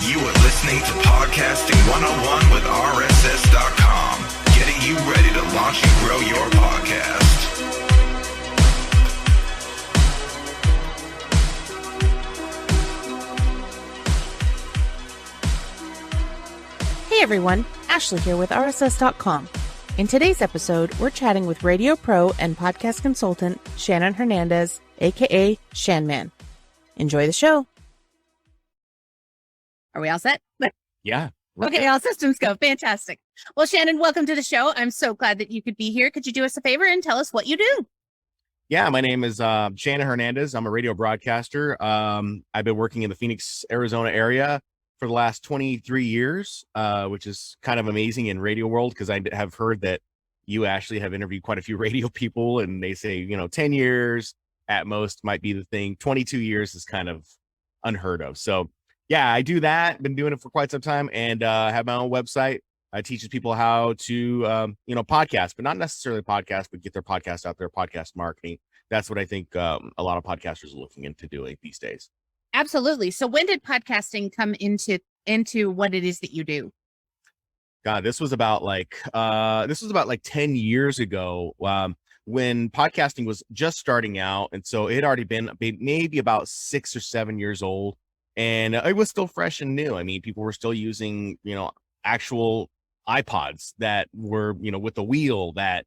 You are listening to Podcasting 101 with RSS.com, getting you ready to launch and grow your podcast. Hey everyone, Ashley here with RSS.com. In today's episode, we're chatting with radio pro and podcast consultant Shannon Hernandez, aka Shan Man. Enjoy the show. Are we all set? Yeah. Okay, all systems go. Fantastic. Well, Shannon, welcome to the show. I'm so glad that you could be here. Could you do us a favor and tell us what you do? Yeah, my name is Shannon Hernandez. I'm a radio broadcaster. I've been working in the Phoenix, Arizona area for the last 23 years, which is kind of amazing in radio world because I have heard that you actually have interviewed quite a few radio people and they say, 10 years at most might be the thing. 22 years is kind of unheard of. So yeah, I do that. Been doing it for quite some time and have my own website. I teaches people how to, podcast, but not necessarily podcast, but get their podcast out there, podcast marketing. That's what I think a lot of podcasters are looking into doing these days. Absolutely. So when did podcasting come into what it is that you do? God, this was about like 10 years ago when podcasting was just starting out. And so it had already been maybe about 6 or 7 years old. And it was still fresh and new. I mean, people were still using, actual iPods that were, with a wheel that,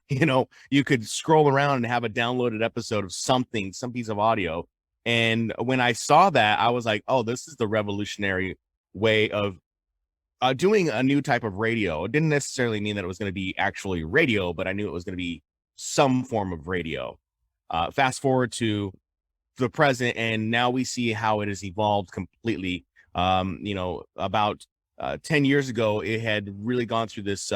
you could scroll around and have a downloaded episode of some piece of audio. And when I saw that, I was like, oh, this is the revolutionary way of doing a new type of radio. It didn't necessarily mean that it was going to be actually radio, but I knew it was going to be some form of radio. Fast forward to the present, and now we see how it has evolved completely. About 10 years ago, it had really gone through this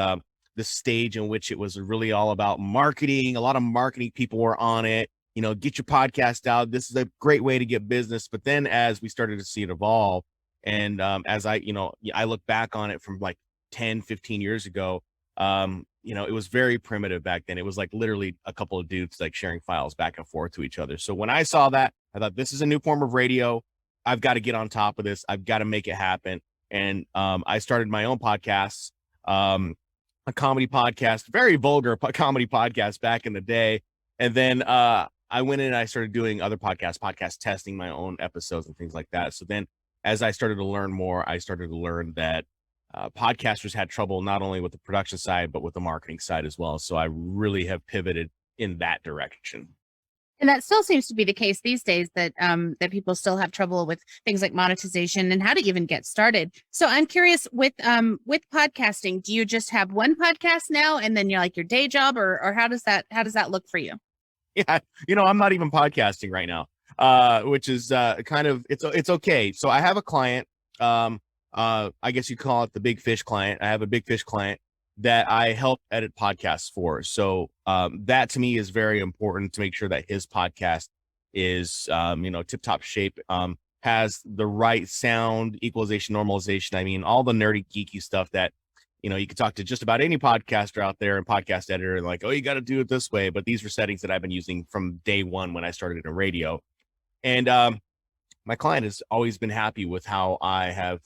stage in which it was really all about marketing. A lot of marketing people were on it. Get your podcast out. This is a great way to get business. But then as we started to see it evolve, and as I look back on it from like 10, 15 years ago, it was very primitive back then. It was like literally a couple of dudes like sharing files back and forth to each other. So when I saw that, I thought this is a new form of radio. I've got to get on top of this. I've got to make it happen. And I started my own podcast, a comedy podcast, very vulgar comedy podcast back in the day. And then I went in and I started doing other podcast testing my own episodes and things like that. So then as I started to learn more, I started to learn that podcasters had trouble not only with the production side, but with the marketing side as well. So I really have pivoted in that direction. And that still seems to be the case these days, that that people still have trouble with things like monetization and how to even get started. So I'm curious, with podcasting, do you just have one podcast now and then you're like your day job, or how does that look for you? Yeah, I'm not even podcasting right now, which is kind of it's okay. So I have a client. I guess you call it the big fish client. I have a big fish client that I help edit podcasts for. So that to me is very important to make sure that his podcast is, tip top shape, has the right sound, equalization, normalization. I mean, all the nerdy, geeky stuff that, you could talk to just about any podcaster out there and podcast editor and like, oh, you got to do it this way. But these are settings that I've been using from day one when I started in radio. And my client has always been happy with how I have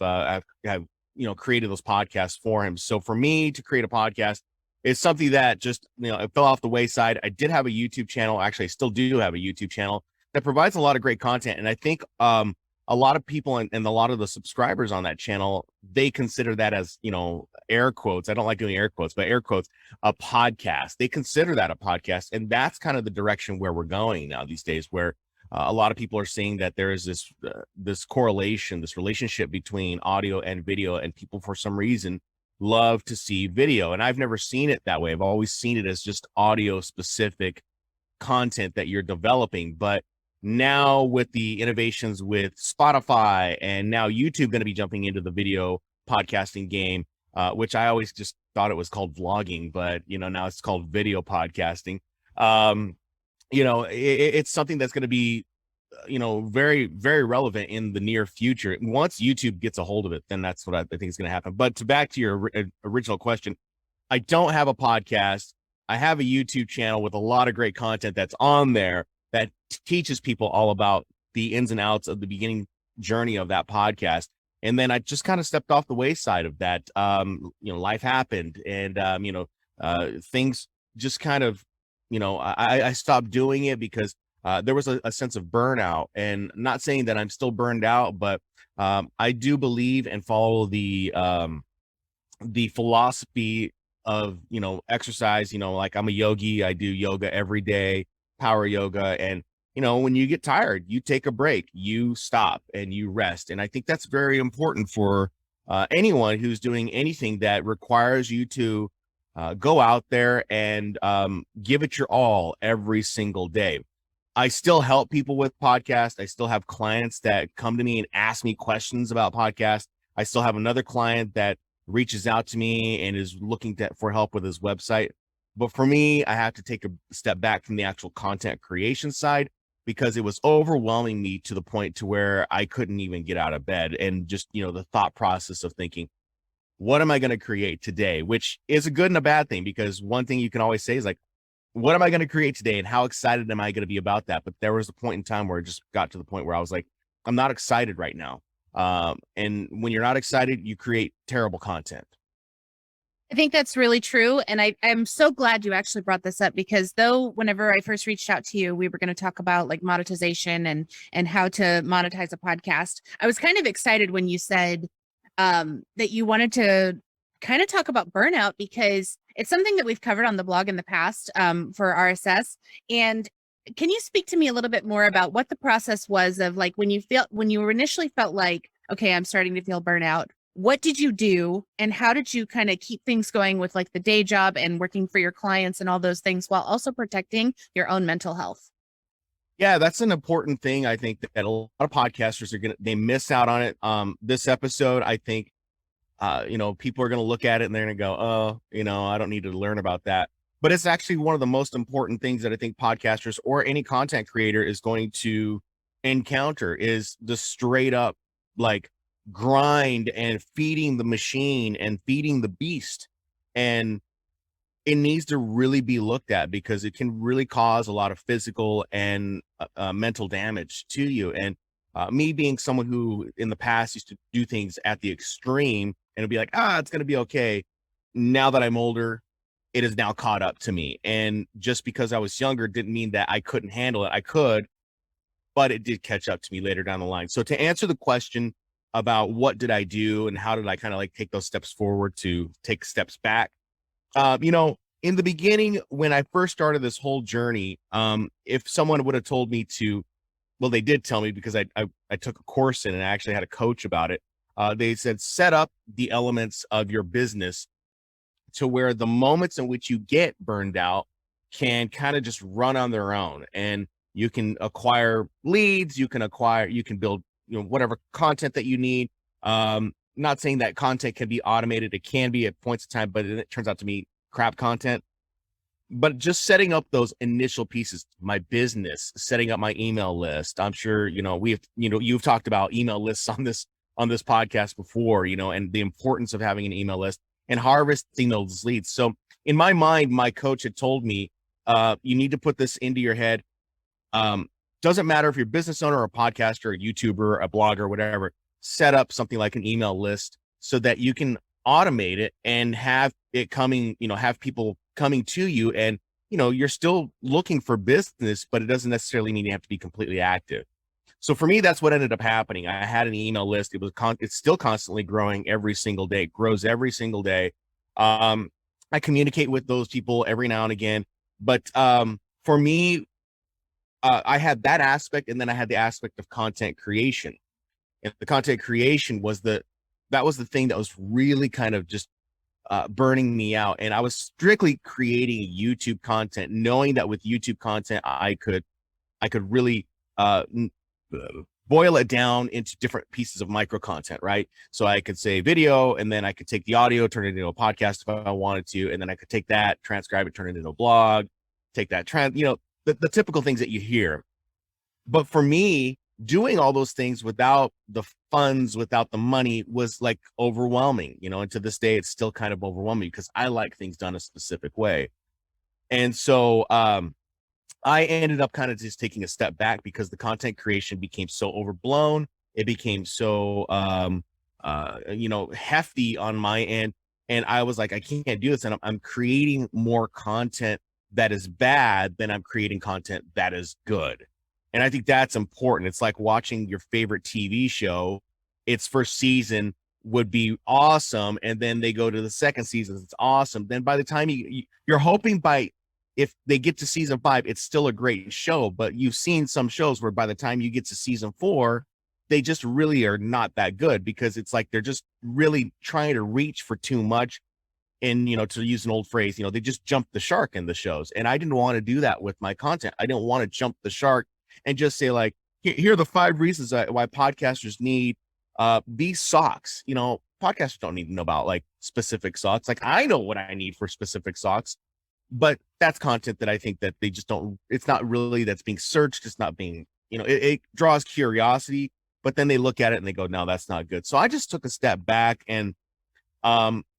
created those podcasts for him. So for me to create a podcast is something that just, it fell off the wayside. I did have a YouTube channel. Actually, I still do have a YouTube channel that provides a lot of great content. And I think a lot of people and a lot of the subscribers on that channel, they consider that as, air quotes. I don't like doing air quotes, but air quotes, a podcast. They consider that a podcast. And that's kind of the direction where we're going now these days, where a lot of people are saying that there is this correlation, this relationship between audio and video, and people for some reason love to see video. And I've never seen it that way. I've always seen it as just audio specific content that you're developing. But now with the innovations with Spotify and now YouTube going to be jumping into the video podcasting game, which I always just thought it was called vlogging, but now it's called video podcasting. It's something that's going to be, very, very relevant in the near future. Once YouTube gets a hold of it, then that's what I think is going to happen. But back to your original question, I don't have a podcast. I have a YouTube channel with a lot of great content that's on there that teaches people all about the ins and outs of the beginning journey of that podcast. And then I just kind of stepped off the wayside of that. Life happened, and things just kind of, I stopped doing it because there was a sense of burnout. And not saying that I'm still burned out, but I do believe and follow the philosophy of, exercise. Like, I'm a yogi, I do yoga every day, power yoga. And when you get tired, you take a break, you stop and you rest. And I think that's very important for anyone who's doing anything that requires you to go out there and give it your all every single day. I still help people with podcasts. I still have clients that come to me and ask me questions about podcasts. I still have another client that reaches out to me and is looking for help with his website. But for me, I have to take a step back from the actual content creation side, because it was overwhelming me to the point to where I couldn't even get out of bed. And just, the thought process of thinking, what am I going to create today? Which is a good and a bad thing, because one thing you can always say is like, what am I going to create today? And how excited am I going to be about that? But there was a point in time where it just got to the point where I was like, I'm not excited right now. And when you're not excited, you create terrible content. I think that's really true. And I'm so glad you actually brought this up, because though whenever I first reached out to you, we were going to talk about like monetization and how to monetize a podcast. I was kind of excited when you said that you wanted to kind of talk about burnout, because it's something that we've covered on the blog in the past for RSS. And can you speak to me a little bit more about what the process was of like when you initially felt like, okay, I'm starting to feel burnout? What did you do, and how did you kind of keep things going with like the day job and working for your clients and all those things while also protecting your own mental health? Yeah, that's an important thing. I think that a lot of podcasters they miss out on it. This episode, I think, people are going to look at it and they're going to go, oh, I don't need to learn about that. But it's actually one of the most important things that I think podcasters or any content creator is going to encounter, is the straight up like grind and feeding the machine and feeding the beast. And it needs to really be looked at, because it can really cause a lot of physical and mental damage to you. And me being someone who in the past used to do things at the extreme and it'd be like, it's going to be okay. Now that I'm older, it is now caught up to me. And just because I was younger didn't mean that I couldn't handle it. I could, but it did catch up to me later down the line. So to answer the question about what did I do and how did I kind of like take those steps forward to take steps back, in the beginning, when I first started this whole journey, if someone would have told me well, they did tell me, because I took a course in and I actually had a coach about it. They said, set up the elements of your business to where the moments in which you get burned out can kind of just run on their own, and you can acquire leads, you can build, whatever content that you need. Not saying that content can be automated. It can be at points of time, but it turns out to be crap content. But just setting up those initial pieces, my business, setting up my email list. I'm sure, you've talked about email lists on this podcast before, and the importance of having an email list and harvesting those leads. So in my mind, my coach had told me, you need to put this into your head. Doesn't matter if you're a business owner or a podcaster, a YouTuber, a blogger, whatever, set up something like an email list so that you can automate it and have it coming, have people coming to you. And, you're still looking for business, but it doesn't necessarily mean you have to be completely active. So for me, that's what ended up happening. I had an email list. It's still constantly growing every single day. It grows every single day. I communicate with those people every now and again, but for me, I had that aspect, and then I had the aspect of content creation. And the content creation was the thing that was really kind of just burning me out. And I was strictly creating YouTube content, knowing that with YouTube content, I could really boil it down into different pieces of micro content, right? So I could say video, and then I could take the audio, turn it into a podcast if I wanted to. And then I could take that, transcribe it, turn it into a blog, take that, the typical things that you hear. But for me, doing all those things without the funds, without the money, was like overwhelming, and to this day, it's still kind of overwhelming because I like things done a specific way. And so I ended up kind of just taking a step back because the content creation became so overblown. It became so hefty on my end. And I was like, I can't do this. And I'm creating more content that is bad than I'm creating content that is good. And I think that's important. It's like watching your favorite TV show. Its first season would be awesome. And then they go to the second season. It's awesome. Then by the time you're hoping if they get to season 5, it's still a great show. But you've seen some shows where by the time you get to season 4, they just really are not that good, because it's like they're just really trying to reach for too much. And, to use an old phrase, they just jumped the shark in the shows. And I didn't want to do that with my content. I didn't want to jump the shark and just say like, here are the 5 reasons why podcasters need these socks. Podcasters don't need to know about like specific socks. Like, I know what I need for specific socks, but that's content that I think that they just don't, it's not really that's being searched. It's not being, it draws curiosity, but then they look at it and they go, no, that's not good. So I just took a step back and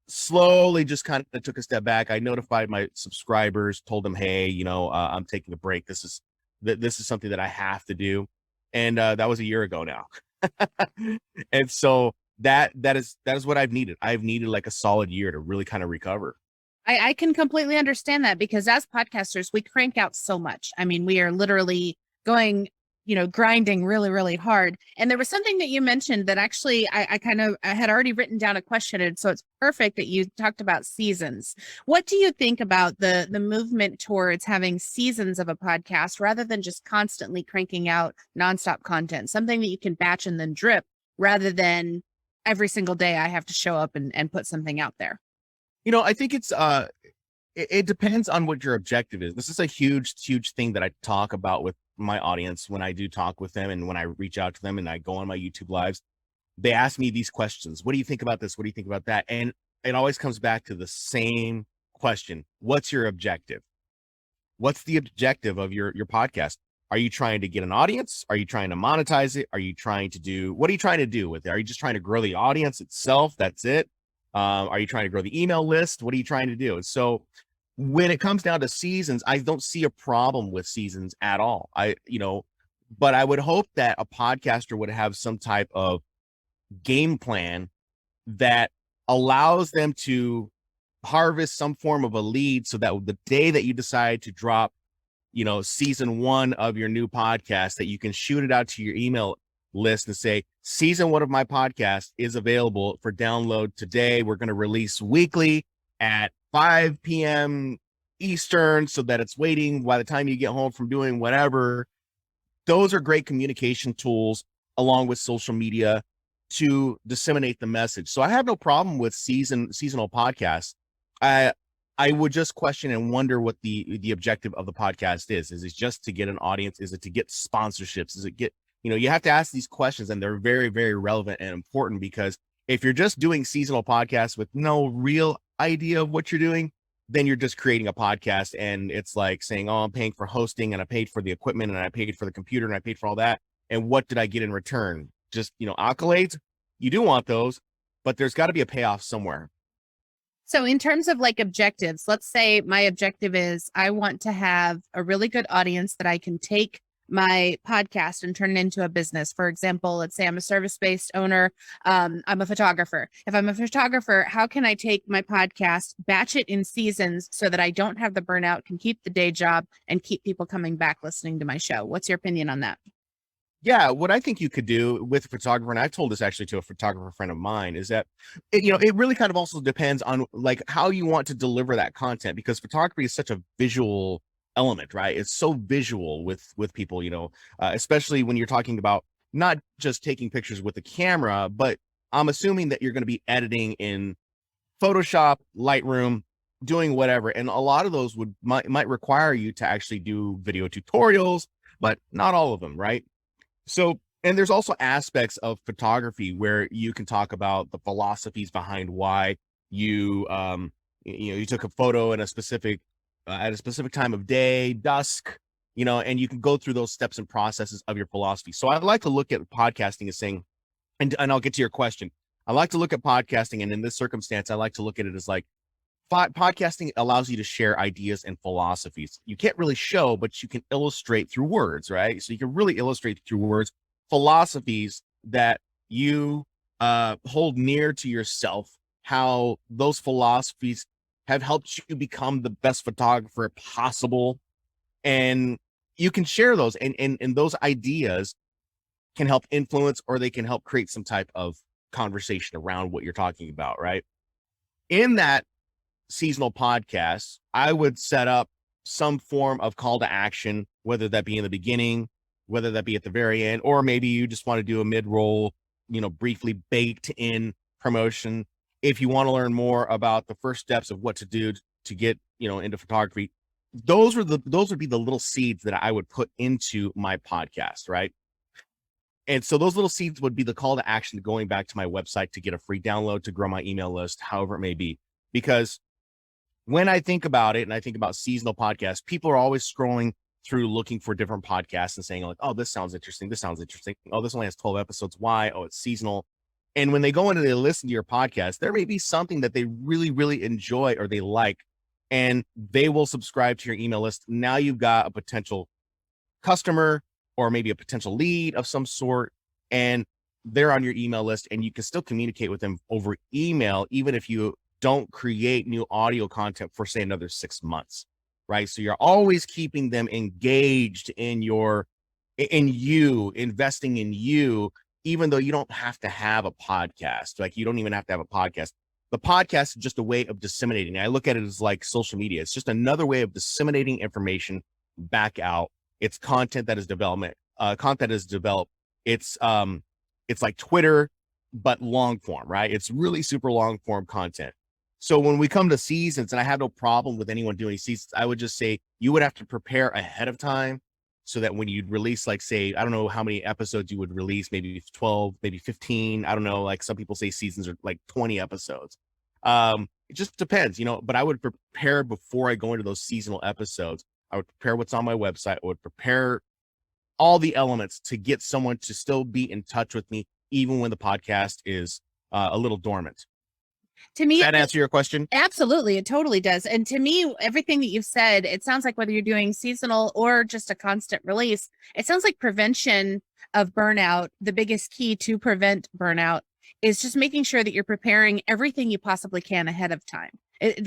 slowly just kind of took a step back. I notified my subscribers, told them, hey, I'm taking a break. This is something that I have to do. And that was a year ago now. And so that is what I've needed. I've needed like a solid year to really kind of recover. I can completely understand that, because as podcasters, we crank out so much. I mean, we are literally going, grinding really, really hard. And there was something that you mentioned that actually I had already written down a question. And so it's perfect that you talked about seasons. What do you think about the movement towards having seasons of a podcast rather than just constantly cranking out nonstop content, something that you can batch and then drip, rather than every single day I have to show up and put something out there? I think it depends on what your objective is. This is a huge thing that I talk about with my audience when I do talk with them, and when I reach out to them and I go on my YouTube lives. They ask me these questions. What do you think about this? What do you think about that? And it always comes back to the same question. What's your objective? What's the objective of your podcast? Are you trying to get an audience? Are you trying to monetize it? What are you trying to do with it? Are you just trying to grow the audience itself? That's it. Are you trying to grow the email list? What are you trying to do? So when it comes down to seasons, I don't see a problem with seasons at all. But I would hope that a podcaster would have some type of game plan that allows them to harvest some form of a lead, so that the day that you decide to drop, season 1 of your new podcast, that you can shoot it out to your email list and say, season 1 of my podcast is available for download today. We're going to release weekly at 5 p.m. Eastern, so that it's waiting by the time you get home from doing whatever. Those are great communication tools, along with social media, to disseminate the message. So I have no problem with seasonal podcasts. I would just question and wonder what the objective of the podcast is. Is it just to get an audience? Is it to get sponsorships? Is it you have to ask these questions, and they're very, very relevant and important, because if you're just doing seasonal podcasts with no real idea of what you're doing, then you're just creating a podcast, and it's like saying, oh, I'm paying for hosting, and I paid for the equipment, and I paid for the computer, and I paid for all that. And what did I get in return? Just, accolades. You do want those, but there's got to be a payoff somewhere. So in terms of like objectives, let's say my objective is I want to have a really good audience that I can take my podcast and turn it into a business. For example, let's say I'm a service-based owner. I'm a photographer. If I'm a photographer, how can I take my podcast, batch it in seasons so that I don't have the burnout, can keep the day job, and keep people coming back listening to my show? What's your opinion on that? Yeah, what I think you could do with a photographer, and I've told this actually to a photographer friend of mine, is that it really kind of also depends on like how you want to deliver that content, because photography is such a visual element, right? It's so visual with people, especially when you're talking about not just taking pictures with a camera, but I'm assuming that you're going to be editing in Photoshop, Lightroom, doing whatever, and a lot of those might require you to actually do video tutorials, but not all of them, right? So, and there's also aspects of photography where you can talk about the philosophies behind why you took a photo in a specific at a specific time of day, dusk, and you can go through those steps and processes of your philosophy. So I like to look at podcasting as saying, and I'll get to your question. I like to look at podcasting, and in this circumstance, I like to look at it as like, podcasting allows you to share ideas and philosophies. You can't really show, but you can illustrate through words, right? So you can really illustrate through words philosophies that you hold near to yourself, how those philosophies have helped you become the best photographer possible. And you can share those, and those ideas can help influence, or they can help create some type of conversation around what you're talking about, right? In that seasonal podcast, I would set up some form of call to action, whether that be in the beginning, whether that be at the very end, or maybe you just want to do a mid-roll, briefly baked in promotion. If you want to learn more about the first steps of what to do to get, into photography, those would be the little seeds that I would put into my podcast, right? And so those little seeds would be the call to action to going back to my website to get a free download, to grow my email list, however it may be. Because when I think about it, and I think about seasonal podcasts, people are always scrolling through looking for different podcasts and saying like, oh, this sounds interesting. This sounds interesting. Oh, this only has 12 episodes. Why? Oh, it's seasonal. And when they go in and they listen to your podcast, there may be something that they really, really enjoy or they like, and they will subscribe to your email list. Now you've got a potential customer, or maybe a potential lead of some sort, and they're on your email list, and you can still communicate with them over email, even if you don't create new audio content for, say, another 6 months, right? So you're always keeping them engaged in you, investing in you, even though you don't have to have a podcast. Like, you don't even have to have a podcast. The podcast is just a way of disseminating. I look at it as like social media. It's just another way of disseminating information back out. It's content that is developed. It's like Twitter, but long form, right? It's really super long form content. So when we come to seasons, and I have no problem with anyone doing seasons, I would just say you would have to prepare ahead of time, so that when you'd release, like, say, I don't know how many episodes you would release, maybe 12, maybe 15. I don't know. Like, some people say seasons are like 20 episodes. It just depends, but I would prepare before I go into those seasonal episodes. I would prepare what's on my website. I would prepare all the elements to get someone to still be in touch with me, even when the podcast is a little dormant. To me, does that answer your question? Absolutely. It totally does. And to me, everything that you've said, it sounds like whether you're doing seasonal or just a constant release, it sounds like prevention of burnout. The biggest key to prevent burnout is just making sure that you're preparing everything you possibly can ahead of time.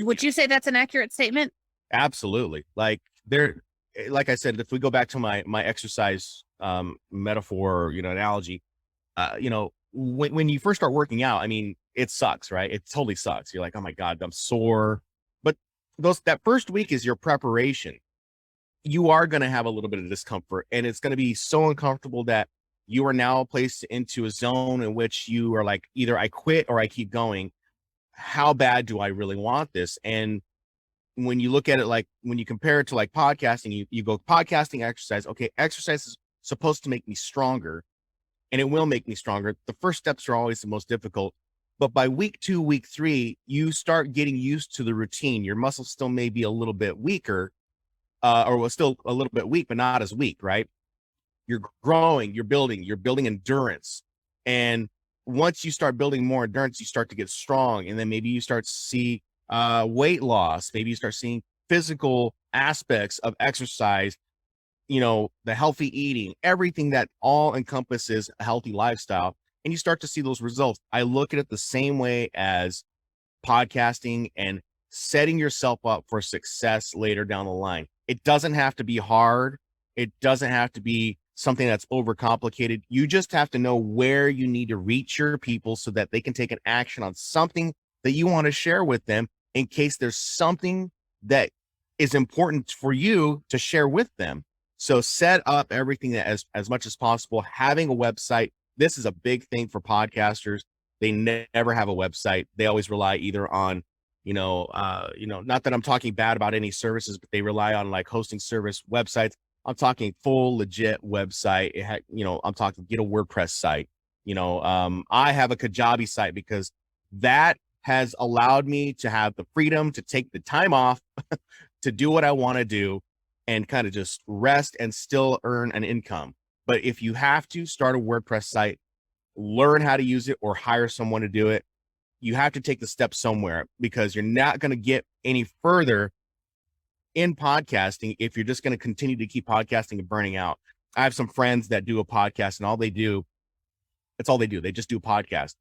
Would you say that's an accurate statement? Absolutely. Like I said, if we go back to my exercise metaphor, analogy, when you first start working out, I mean, it sucks, right? It totally sucks. You're like, oh my God, I'm sore. But that first week is your preparation. You are going to have a little bit of discomfort, and it's going to be so uncomfortable that you are now placed into a zone in which you are like, either I quit or I keep going. How bad do I really want this? And when you look at it, like when you compare it to like podcasting, you go podcasting, exercise. Okay, exercise is supposed to make me stronger, and it will make me stronger. The first steps are always the most difficult. But by week 2, week 3, you start getting used to the routine. Your muscles still may be a little bit weaker, or still a little bit weak, but not as weak, right? You're growing, you're building endurance. And once you start building more endurance, you start to get strong. And then maybe you start to see weight loss. Maybe you start seeing physical aspects of exercise, the healthy eating, everything that all encompasses a healthy lifestyle. And you start to see those results. I look at it the same way as podcasting and setting yourself up for success later down the line. It doesn't have to be hard. It doesn't have to be something that's overcomplicated. You just have to know where you need to reach your people so that they can take an action on something that you want to share with them, in case there's something that is important for you to share with them. So set up everything that as much as possible. Having a website. This is a big thing for podcasters. They never have a website. They always rely either on, not that I'm talking bad about any services, but they rely on like hosting service websites. I'm talking full legit website. I'm talking get a WordPress site. I have a Kajabi site because that has allowed me to have the freedom to take the time off to do what I want to do and kind of just rest and still earn an income. But if you have to start a WordPress site, learn how to use it or hire someone to do it, you have to take the step somewhere, because you're not going to get any further in podcasting if you're just going to continue to keep podcasting and burning out. I have some friends that do a podcast, and it's all they do. They just do a podcast.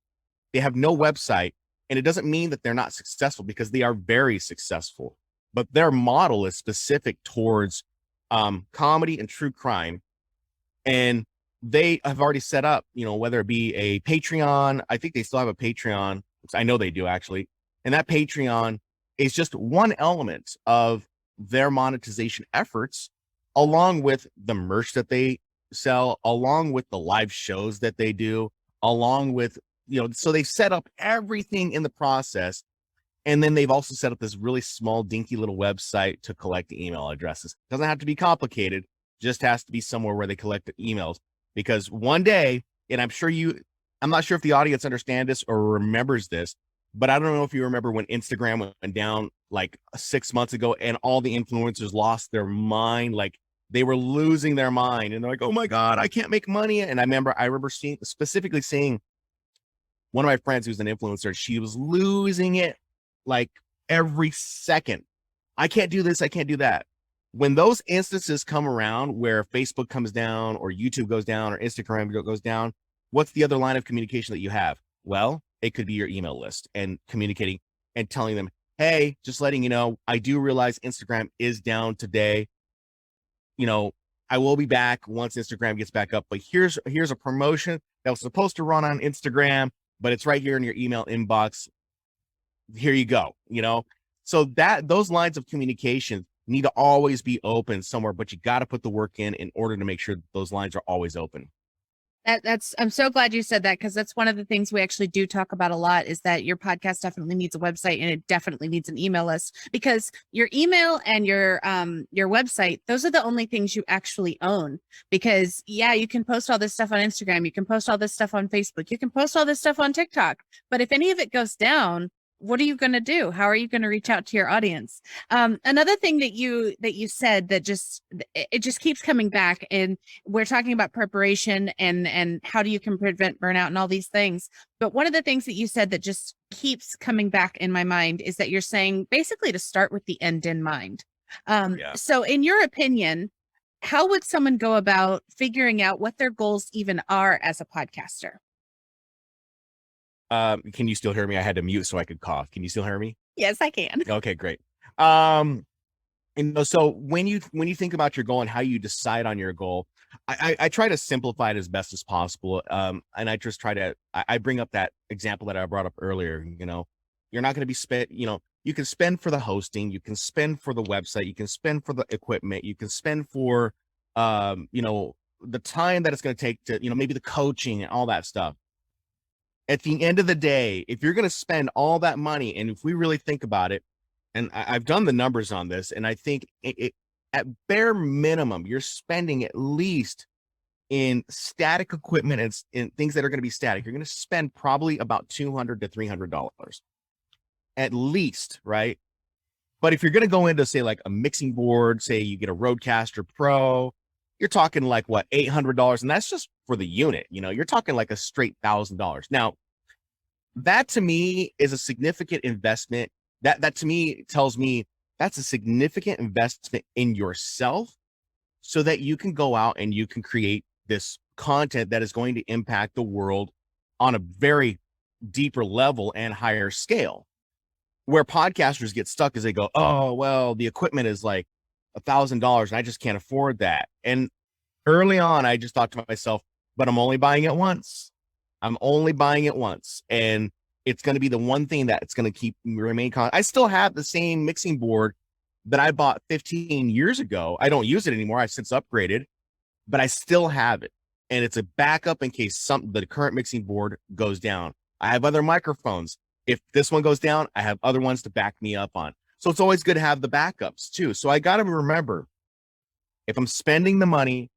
They have no website, and it doesn't mean that they're not successful, because they are very successful, but their model is specific towards comedy and true crime. And they have already set up, whether it be a Patreon. I think they still have a Patreon. I know they do, actually. And that Patreon is just one element of their monetization efforts, along with the merch that they sell, along with the live shows that they do, along with, so they set up everything in the process. And then they've also set up this really small, dinky little website to collect the email addresses. It doesn't have to be complicated, just has to be somewhere where they collect the emails. Because one day, and I'm not sure if the audience understands this or remembers this, but I don't know if you remember when Instagram went down like 6 months ago, and all the influencers lost their mind. Like, they were losing their mind, and they're like, oh my God, I can't make money. And I remember specifically seeing one of my friends who's an influencer. She was losing it like every second. I can't do this, I can't do that. When those instances come around where Facebook comes down, or YouTube goes down, or Instagram goes down, what's the other line of communication that you have? Well, it could be your email list, and communicating and telling them, hey, just letting you know, I do realize Instagram is down today. I will be back once Instagram gets back up, but here's a promotion that was supposed to run on Instagram, but it's right here in your email inbox. Here you go. So those lines of communication need to always be open somewhere, but you got to put the work in order to make sure those lines are always open. I'm so glad you said that, because that's one of the things we actually do talk about a lot, is that your podcast definitely needs a website, and it definitely needs an email list, because your email and your website, those are the only things you actually own. Because you can post all this stuff on Instagram, you can post all this stuff on Facebook, you can post all this stuff on TikTok, but if any of it goes down, what are you going to do? How are you going to reach out to your audience? Another thing that you said that it just keeps coming back, and we're talking about preparation and how do you can prevent burnout and all these things. But one of the things that you said that just keeps coming back in my mind is that you're saying basically to start with the end in mind. So in your opinion, how would someone go about figuring out what their goals even are as a podcaster? Can you still hear me? I had to mute so I could cough. Can you still hear me? Yes, I can. Okay, great. So when you think about your goal and how you decide on your goal, I try to simplify it as best as possible. And I just I bring up that example that I brought up earlier. You're not going to be spent, you can spend for the hosting, you can spend for the website, you can spend for the equipment, you can spend for, the time that it's going to take to, maybe the coaching and all that stuff. At the end of the day, if you're going to spend all that money, and if we really think about it, and I've done the numbers on this, and I think at bare minimum, you're spending at least in static equipment and in things that are going to be static, you're going to spend probably about $200 to $300 at least, right? But if you're going to go into, say, like a mixing board, say you get a Rodecaster Pro, you're talking like what, $800, and that's just for the unit. You're talking like a straight $1,000. Now, that to me is a significant investment. That to me tells me that's a significant investment in yourself, so that you can go out and you can create this content that is going to impact the world on a very deeper level and higher scale. Where podcasters get stuck is they go, oh, well, the equipment is like $1,000 and I just can't afford that. And early on, I just thought to myself, but I'm only buying it once. I'm only buying it once. And it's going to be the one thing that's going to keep remain. I still have the same mixing board that I bought 15 years ago. I don't use it anymore. I've since upgraded, but I still have it. And it's a backup in case the current mixing board goes down. I have other microphones. If this one goes down, I have other ones to back me up on. So it's always good to have the backups too. So I got to remember, if I'm spending the money,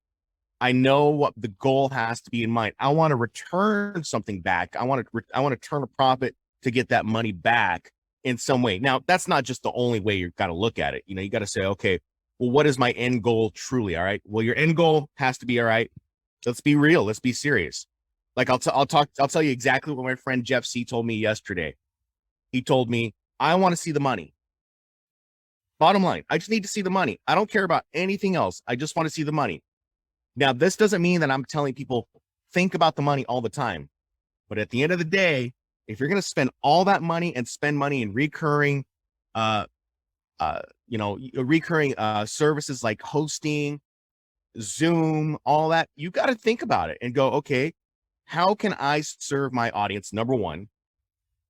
I know what the goal has to be in mind. I want to return something back. I want to turn a profit to get that money back in some way. Now, that's not just the only way you've got to look at it. You got to say, okay, well, what is my end goal truly? All right. Well, your end goal has to be, all right, let's be real. Let's be serious. Like I'll tell you exactly what my friend Jeff C told me yesterday. He told me, I want to see the money. Bottom line, I just need to see the money. I don't care about anything else. I just want to see the money. Now, this doesn't mean that I'm telling people think about the money all the time. But at the end of the day, if you're going to spend all that money and spend money in recurring, services like hosting, Zoom, all that, you got to think about it and go, okay, how can I serve my audience? Number one,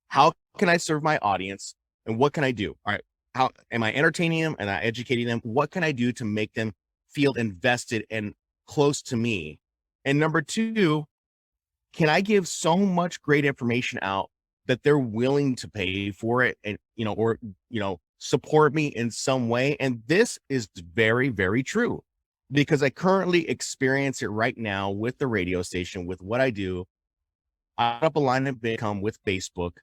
how can I serve my audience and what can I do? All right. How am I entertaining them and educating them? What can I do to make them feel invested and close to me? And number two, can I give so much great information out that they're willing to pay for it and, support me in some way? And this is very, very true because I currently experience it right now with the radio station, with what I do. I put up a line of income with Facebook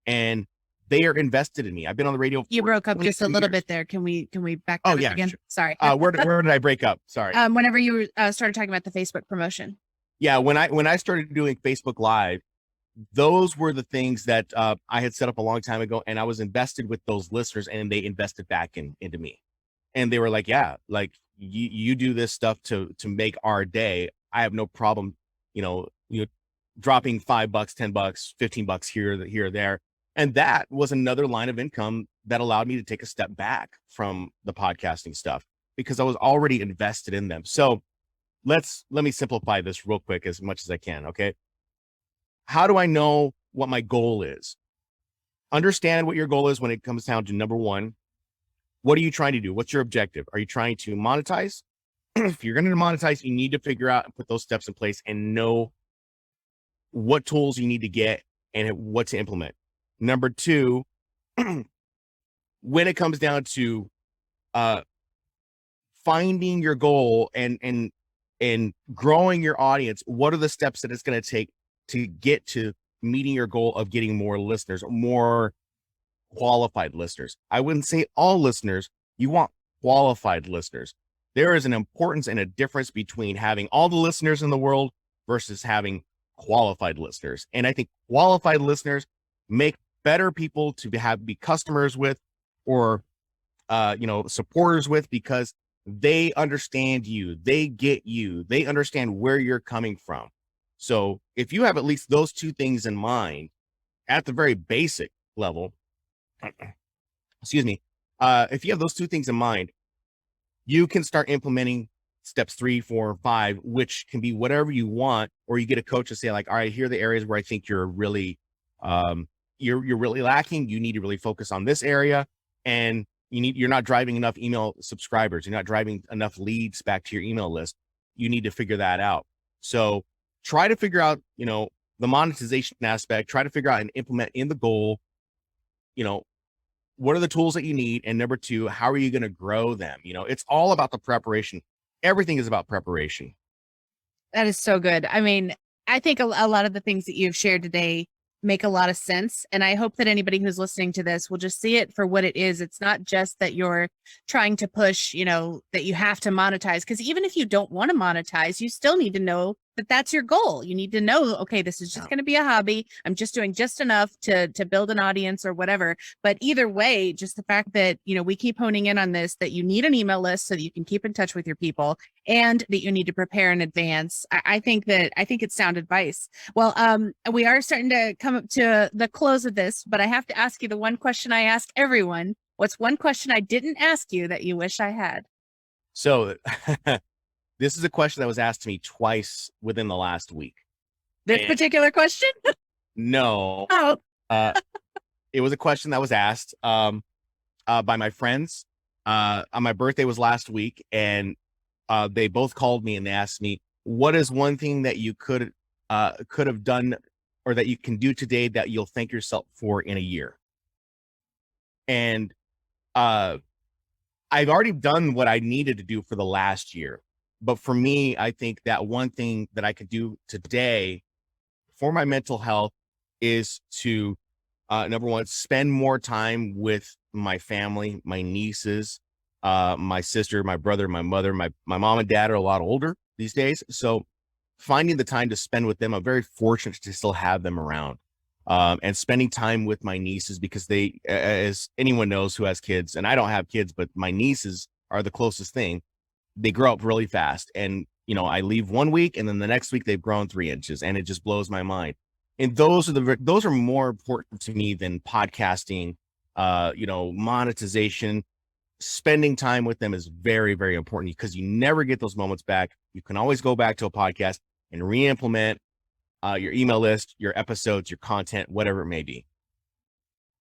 and they are invested in me. I've been on the radio. You broke up just a little bit there. Can we back that up again? Sure. Sorry. Where did I break up? Sorry. Whenever you started talking about the Facebook promotion. Yeah. When I started doing Facebook Live, those were the things that I had set up a long time ago, and I was invested with those listeners, and they invested back into me. And they were like, "Yeah, like you do this stuff to make our day. I have no problem, dropping $5, $10, $15 here or there." And that was another line of income that allowed me to take a step back from the podcasting stuff because I was already invested in them. So let me simplify this real quick as much as I can. Okay. How do I know what my goal is? Understand what your goal is when it comes down to number one. What are you trying to do? What's your objective? Are you trying to monetize? If you're going to monetize, you need to figure out and put those steps in place and know what tools you need to get and what to implement. Number two, when it comes down to finding your goal and growing your audience, what are the steps that it's going to take to get to meeting your goal of getting more listeners, more qualified listeners? I wouldn't say all listeners. You want qualified listeners. There is an importance and a difference between having all the listeners in the world versus having qualified listeners. And I think qualified listeners make better people to be customers with or, supporters with because they understand you, they get you, they understand where you're coming from. So if you have at least those two things in mind at the very basic level, if you have those two things in mind, you can start implementing steps 3, 4, 5, which can be whatever you want, or you get a coach to say like, all right, here are the areas where I think you're really, you're really lacking. You need to really focus on this area. And you're not driving enough email subscribers. You're not driving enough leads back to your email list. You need to figure that out. So try to figure out, the monetization aspect, try to figure out and implement in the goal, what are the tools that you need? And number two, how are you going to grow them? It's all about the preparation. Everything is about preparation. That is so good. I mean, I think a lot of the things that you've shared today make a lot of sense. And I hope that anybody who's listening to this will just see it for what it is. It's not just that you're trying to push, that you have to monetize, because even if you don't want to monetize, you still need to know that that's your goal. You need to know, okay, this is just going to be a hobby. I'm just doing just enough to build an audience or whatever. But either way, just the fact that, we keep honing in on this, that you need an email list so that you can keep in touch with your people and that you need to prepare in advance. I think it's sound advice. Well, we are starting to come up to the close of this, but I have to ask you the one question I ask everyone. What's one question I didn't ask you that you wish I had? So this is a question that was asked to me twice within the last week. This particular question? No. Oh. It was a question that was asked by my friends. On my birthday was last week, and they both called me and they asked me, what is one thing that you could have done or that you can do today that you'll thank yourself for in a year? And I've already done what I needed to do for the last year. But for me, I think that one thing that I could do today for my mental health is to, number one, spend more time with my family, my nieces, my sister, my brother, my mother, my mom and dad are a lot older these days. So finding the time to spend with them, I'm very fortunate to still have them around. And spending time with my nieces because they, as anyone knows who has kids, and I don't have kids, but my nieces are the closest thing. They grow up really fast. And, I leave one week and then the next week they've grown 3 inches and it just blows my mind. And those are more important to me than podcasting. Monetization, spending time with them is very, very important because you never get those moments back. You can always go back to a podcast and re-implement your email list, your episodes, your content, whatever it may be.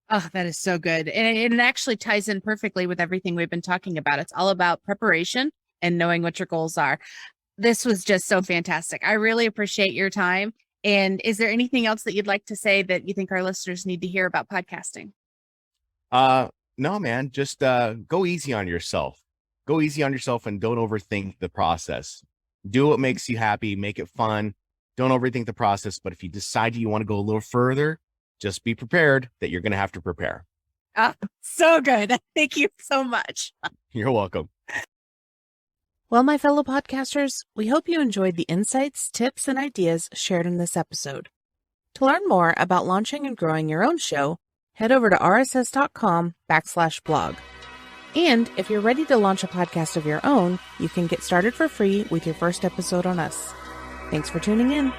Oh, that is so good. And it actually ties in perfectly with everything we've been talking about. It's all about preparation and knowing what your goals are. This was just so fantastic. I really appreciate your time. And is there anything else that you'd like to say that you think our listeners need to hear about podcasting? No, man, just go easy on yourself. Go easy on yourself and don't overthink the process. Do what makes you happy, make it fun. Don't overthink the process. But if you decide you want to go a little further, just be prepared that you're going to have to prepare. So good. Thank you so much. You're welcome. Well, my fellow podcasters, we hope you enjoyed the insights, tips, and ideas shared in this episode. To learn more about launching and growing your own show, head over to rss.com/blog. And if you're ready to launch a podcast of your own, you can get started for free with your first episode on us. Thanks for tuning in.